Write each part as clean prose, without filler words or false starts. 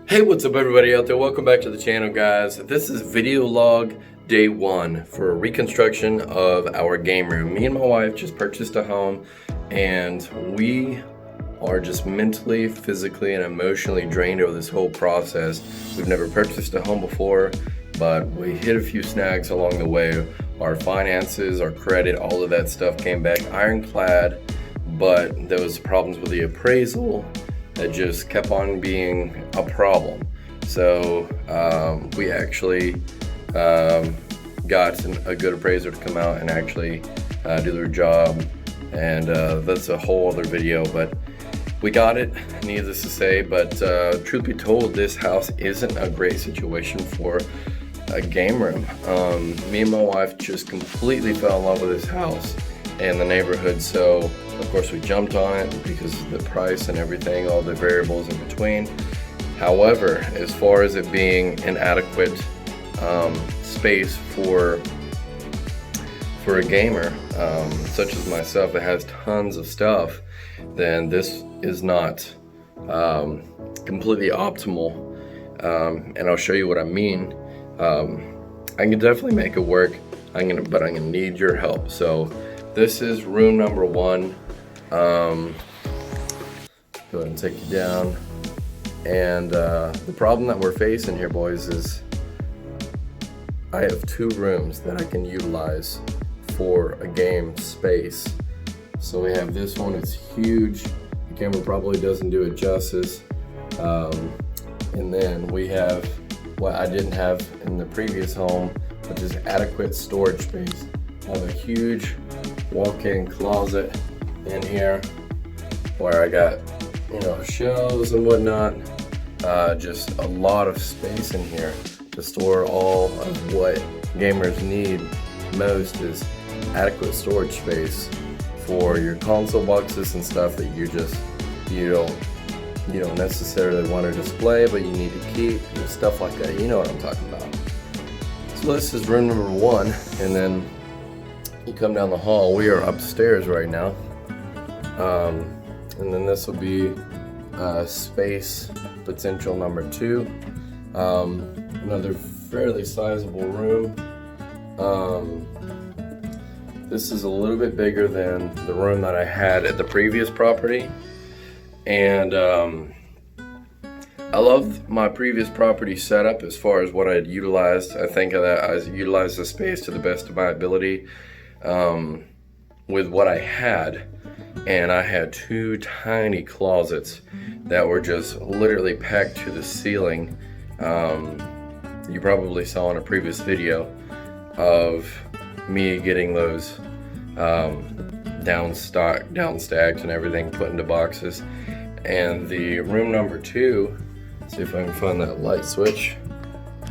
Hey, what's up everybody out there? Welcome back to the channel, guys. This is video log day 1 for a reconstruction of our game room. Me and my wife just purchased a home and we are just mentally, physically, and emotionally drained over this whole process. We've never purchased a home before, but we hit a few snags along the way. Our finances, our credit, all of that stuff came back ironclad, but there was problems with the appraisal that just kept on being a problem. So we actually got a good appraiser to come out and actually do their job, and that's a whole other video, but we got it, needless to say. But truth be told, this house isn't a great situation for a game room. Me and my wife just completely fell in love with this house and the neighborhood, so of course we jumped on it because of the price and everything, all the variables in between. However, as far as it being an adequate space for a gamer such as myself that has tons of stuff, then this is not completely optimal, and I'll show you what I mean. I can definitely make it work, but I'm gonna need your help. So this is room number 1. Go ahead and take you down. And the problem that we're facing here, boys, is I have 2 rooms that I can utilize for a game space. So we have this one, it's huge. The camera probably doesn't do it justice. And then we have what I didn't have in the previous home, which is adequate storage space. I have a huge walk-in closet in here where I got, shelves and whatnot. Just a lot of space in here to store all of what gamers need most is adequate storage space for your console boxes and stuff that you don't necessarily want to display, but you need to keep, and stuff like that. You know what I'm talking about. So this is room number 1, and then you come down the hall. We are upstairs right now, and then this will be space potential number 2. Another fairly sizable room. This is a little bit bigger than the room that I had at the previous property, and I love my previous property setup as far as what I had utilized. I think that I utilized the space to the best of my ability with what I had, and I had 2 tiny closets that were just literally packed to the ceiling. You probably saw in a previous video of me getting those downstacked and everything put into boxes. And the room number 2, see if I can find that light switch,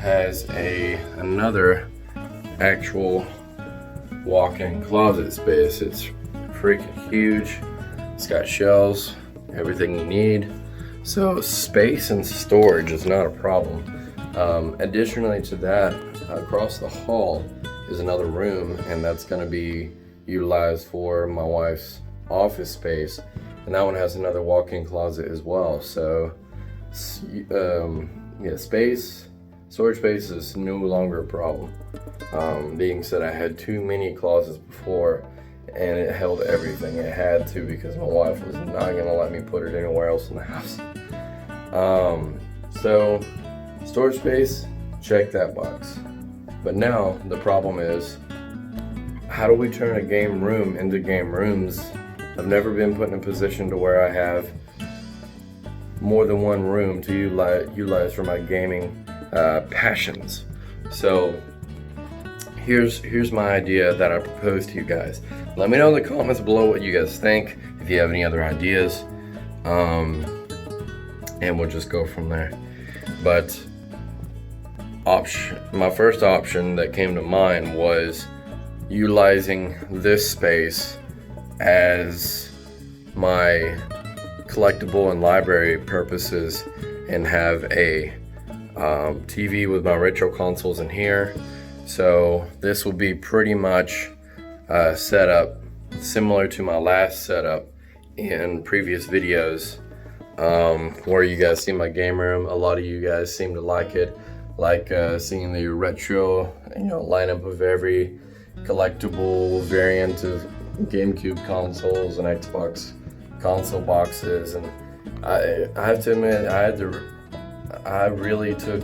has another actual walk-in closet space. It's freaking huge. It's got shelves, everything you need. So space and storage is not a problem. Additionally to that, across the hall is another room, and that's going to be utilized for my wife's office space, and that one has another walk-in closet as well. So yeah, storage space is no longer a problem. Being said, I had too many closets before, and it held everything. It had to, because my wife was not going to let me put it anywhere else in the house. So storage space, check that box. But now the problem is, how do we turn a game room into game rooms? I've never been put in a position to where I have more than one room to utilize for my gaming passions. So here's my idea that I propose to you guys. Let me know in the comments below what you guys think, if you have any other ideas, and we'll just go from there. But my first option that came to mind was utilizing this space as my collectible and library purposes, and have a TV with my retro consoles in here. So this will be pretty much a setup similar to my last setup in previous videos, where you guys see my game room. A lot of you guys seem to like it, like seeing the retro, lineup of every collectible variant of GameCube consoles and Xbox console boxes. And I have to admit, I really took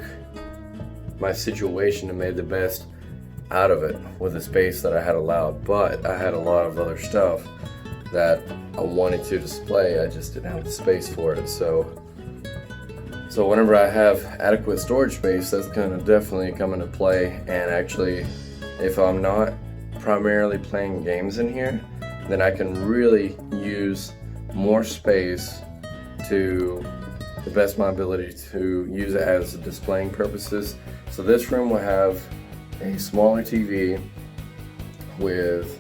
my situation and made the best out of it with the space that I had allowed. But I had a lot of other stuff that I wanted to display. I just didn't have the space for it. So whenever I have adequate storage space, that's going to definitely come into play. And actually, if I'm not primarily playing games in here, then I can really use more space to the best of my ability to use it as displaying purposes. So this room will have a smaller TV with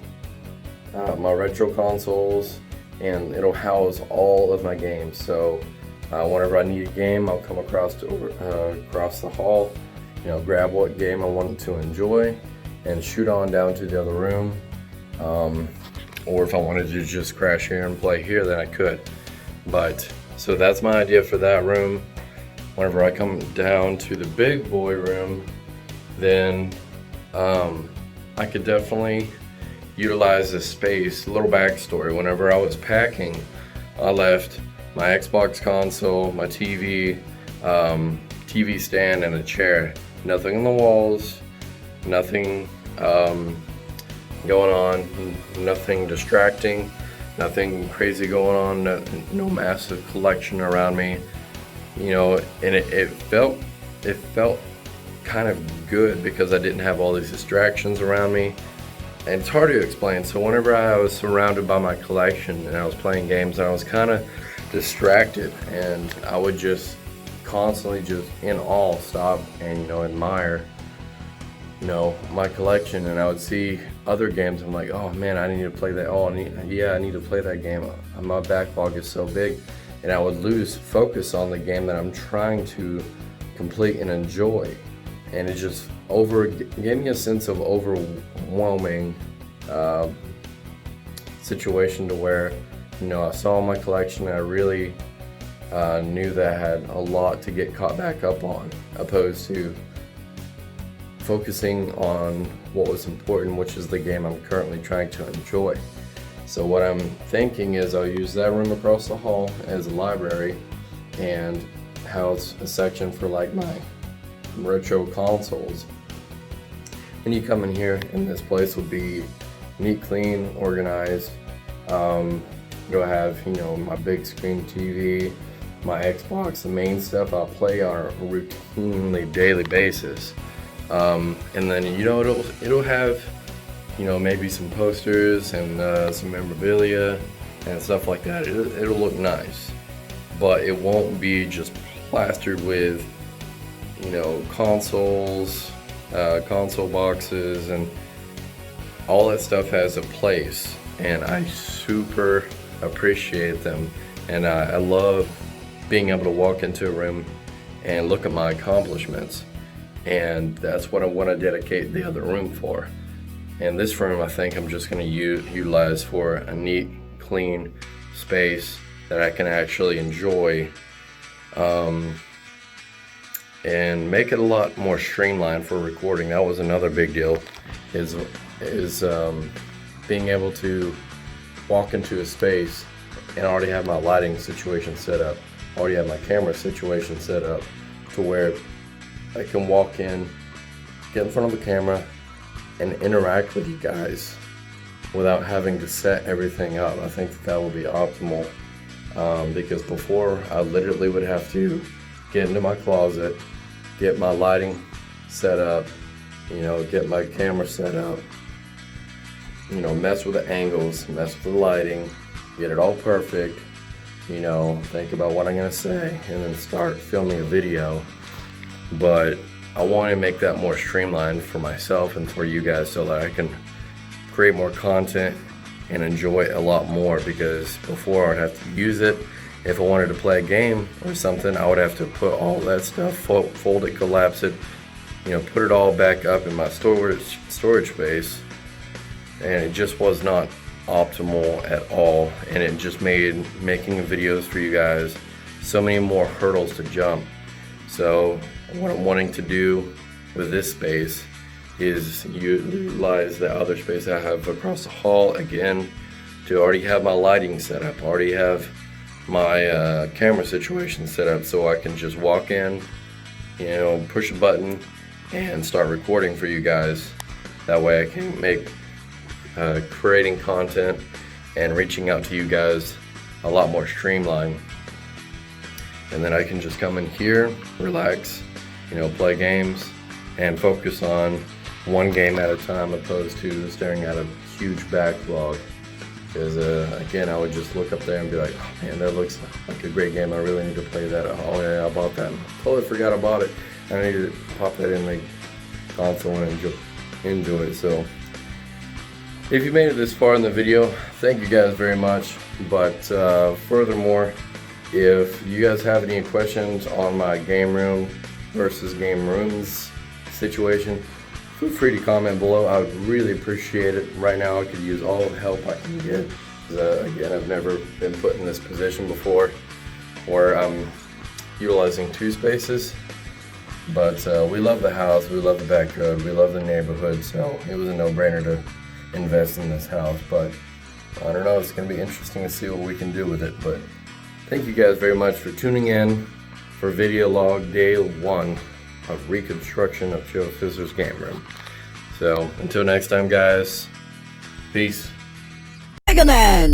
my retro consoles, and it'll house all of my games. So whenever I need a game, I'll come across the hall, grab what game I want to enjoy and shoot on down to the other room. Or if I wanted to just crash here and play here, then I could. So that's my idea for that room. Whenever I come down to the big boy room, then I could definitely utilize this space. A little backstory: whenever I was packing, I left my Xbox console, my TV, TV stand, and a chair. Nothing on the walls, nothing going on, nothing distracting, nothing crazy going on, no massive collection around me, and it felt kind of good because I didn't have all these distractions around me. And it's hard to explain. So whenever I was surrounded by my collection and I was playing games, I was kind of distracted, and I would just constantly just in awe stop and admire my collection. And I would see other games, I'm like, oh man, I need to play that. I need to play that game. My backlog is so big, and I would lose focus on the game that I'm trying to complete and enjoy. And it just gave me a sense of overwhelming situation, to where I saw my collection and I really knew that I had a lot to get caught back up on, opposed to focusing on what was important, which is the game I'm currently trying to enjoy. So what I'm thinking is I'll use that room across the hall as a library and house a section for like my retro consoles. When you come in here, and this place will be neat, clean, organized. You'll have my big screen TV, my Xbox, the main stuff I play on a routinely daily basis. And then it'll have maybe some posters and some memorabilia and stuff like that. It'll look nice, but it won't be just plastered with consoles, console boxes, and all that stuff has a place, and I super appreciate them. And I love being able to walk into a room and look at my accomplishments, and that's what I want to dedicate the other room for. And this room, I think I'm just going to utilize for a neat, clean space that I can actually enjoy, and make it a lot more streamlined for recording. That was another big deal, is being able to walk into a space and already have my lighting situation set up, already have my camera situation set up, to where I can walk in, get in front of the camera, and interact with you guys without having to set everything up. I think that will be optimal, because before I literally would have to get into my closet, get my lighting set up, you know, get my camera set up, you know, mess with the angles, mess with the lighting, get it all perfect, you know, think about what I'm gonna say, and then start filming a video. But I want to make that more streamlined for myself and for you guys so that I can create more content and enjoy it a lot more, because before I'd have to use it. If I wanted to play a game or something, I would have to put all that stuff, fold it, collapse it, you know, put it all back up in my storage space, and it just was not optimal at all, and it just made making videos for you guys so many more hurdles to jump. So what I'm wanting to do with this space is utilize the other space I have across the hall again, to already have my lighting set up, already have my camera situation set up, so I can just walk in, you know, push a button and start recording for you guys. That way I can make creating content and reaching out to you guys a lot more streamlined. And then I can just come in here, relax, you know, play games and focus on one game at a time, opposed to staring at a huge backlog. Because again, I would just look up there and be like, oh man, that looks like a great game, I really need to play that. Oh yeah, I bought that, totally forgot about it. I need to pop that in the console and enjoy it. So if you made it this far in the video, thank you guys very much. But furthermore, if you guys have any questions on my game room versus game rooms situation, feel free to comment below. I would really appreciate it. Right now I could use all the help I can get. Again, I've never been put in this position before where I'm utilizing two spaces. But we love the house, we love the backyard, we love the neighborhood, so it was a no-brainer to invest in this house. But I don't know, it's going to be interesting to see what we can do with it. But thank you guys very much for tuning in for video log day 1 of reconstruction of CHILLSCISSORS game room. So until next time guys, peace. Mega Man!